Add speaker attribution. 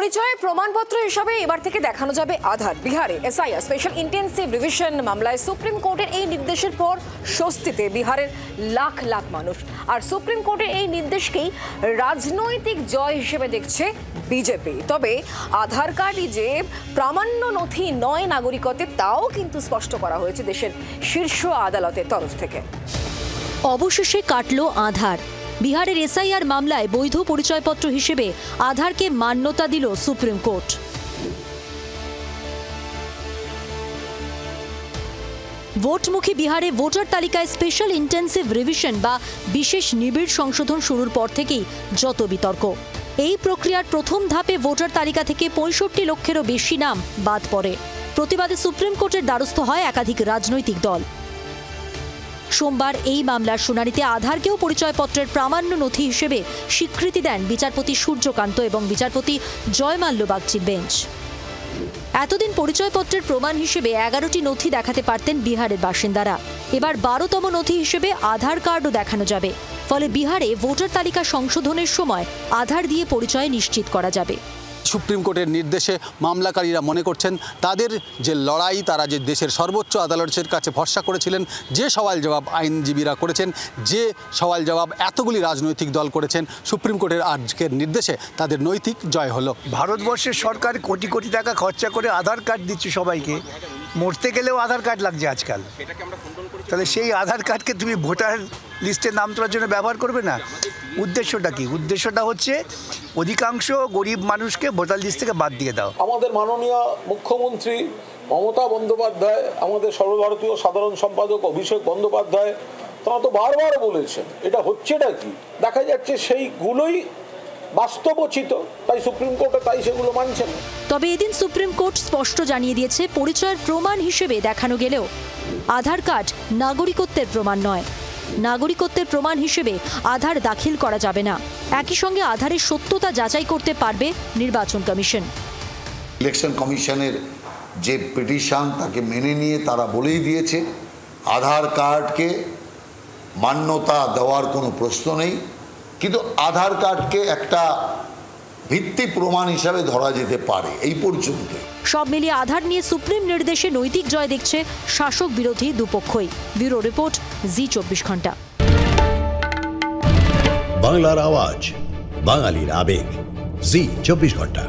Speaker 1: পরিচয় প্রমাণপত্র হিসাবে এবার থেকে দেখানো যাবে আধার। বিহারে এসআইআর স্পেশাল ইন্টেন্সিভ রিভিশন মামলায় সুপ্রিম কোর্টের এই নির্দেশের পর স্বস্তিতে বিহারের লাখ লাখ মানুষ। আর সুপ্রিম কোর্টের এই নির্দেশকেই রাজনৈতিক জয় হিসেবে দেখছে বিজেপি। তবে আধার কার্ডই যে প্রামাণ্য নথি নয় নাগরিকত্বের, তাও কিন্তু স্পষ্ট করা হয়েছে দেশের শীর্ষ আদালতের তরফ থেকে।
Speaker 2: অবশেষে কাটলো আধার। বিহারের এসআইআর মামলায় বৈধ পরিচয়পত্র হিসেবে আধারকে মান্যতা দিল সুপ্রিম কোর্ট। ভোটমুখী বিহারে ভোটার তালিকায় স্পেশাল ইন্টেন্সিভ রিভিশন বা বিশেষ নিবিড় সংশোধন শুরুর পর থেকেই যত বিতর্ক। এই প্রক্রিয়ার প্রথম ধাপে ভোটার তালিকা থেকে 65 লক্ষেরও বেশি নাম বাদ পড়ে। প্রতিবাদে সুপ্রিম কোর্টের দ্বারস্থ হয় একাধিক রাজনৈতিক দল। সোমবার এই মামলার শুনানিতে আধারকেও পরিচয়পত্রের প্রামাণ্য নথি হিসেবে স্বীকৃতি দেন বিচারপতি সূর্যকান্ত এবং বিচারপতি জয়মাল্য বাগচির বেঞ্চ। এতদিন পরিচয়পত্রের প্রমাণ হিসেবে 11টি নথি দেখাতে পারতেন বিহারের বাসিন্দারা। এবার 12তম নথি হিসেবে আধার কার্ডও দেখানো যাবে। ফলে বিহারে ভোটার তালিকা সংশোধনের সময় আধার দিয়ে পরিচয় নিশ্চিত করা যাবে।
Speaker 3: সুপ্রিম কোর্টের নির্দেশে মামলাকারীরা মনে করছেন তাদের যে লড়াই, তারা যে দেশের সর্বোচ্চ আদালতের কাছে ভরসা করেছিলেন, যে সওয়াল জবাব আইনজীবীরা করেছেন, যে সওয়াল জবাব এতগুলি রাজনৈতিক দল করেছেন, সুপ্রিম কোর্টের আজকের নির্দেশে তাদের নৈতিক জয় হলো।
Speaker 4: ভারতবর্ষের সরকার কোটি কোটি টাকা খরচা করে আধার কার্ড দিচ্ছে সবাইকে, মরতে গেলেও আধার কার্ড লাগছে আজকাল। তাহলে সেই আধার কার্ডকে তুমি ভোটার লিস্টে নাম তোলার জন্য ব্যবহার করবে না? উদ্দেশ্যটা কি? উদ্দেশ্যটা হচ্ছে অধিকাংশ গরিব মানুষকে ভোটার লিস্ট থেকে বাদ দিয়ে দাও।
Speaker 5: আমাদের মাননীয় মুখ্যমন্ত্রী মমতা বন্দ্যোপাধ্যায়, আমাদের সর্বভারতীয় সাধারণ সম্পাদক অভিষেক বন্দ্যোপাধ্যায়, তারা তো বারবার বলেছেন এটা হচ্ছেটা কি। দেখা যাচ্ছে সেইগুলোই বাস্তবচিত, তাই সুপ্রিম কোর্টে তাই সেগুলো মানছে না।
Speaker 2: তবে এদিন সুপ্রিম কোর্ট স্পষ্ট জানিয়ে দিয়েছে, পরিচয়ের প্রমাণ হিসেবে দেখানো গেলেও আধার কার্ড নাগরিকত্বের প্রমাণ নয়। নাগরিকত্বের প্রমাণ হিসেবে আধার দাখিল করা যাবে না। একই সঙ্গে আধারের সত্যতা যাচাই করতে পারবে নির্বাচন কমিশন।
Speaker 6: ইলেকশন কমিশনের যে পিটিশন তাকে মেনে নিয়ে তারা বলেই দিয়েছে আধার কার্ডকে মান্যতা দেওয়ার কোনো প্রশ্ন নেই, কিন্তু আধার কার্ডকে একটা ভিত্তি প্রমাণ হিসাবে ধরা যেতে পারে, এই পর্যন্ত।
Speaker 2: সব মিলিয়ে আধার নিয়ে সুপ্রিম নির্দেশে নৈতিক জয় দেখছে শাসক বিরোধী দুপক্ষই। ব্যুরো রিপোর্ট, জি24 ঘন্টা।
Speaker 7: বাংলার আওয়াজ, বাঙালির আবেগ, জি24 ঘন্টা।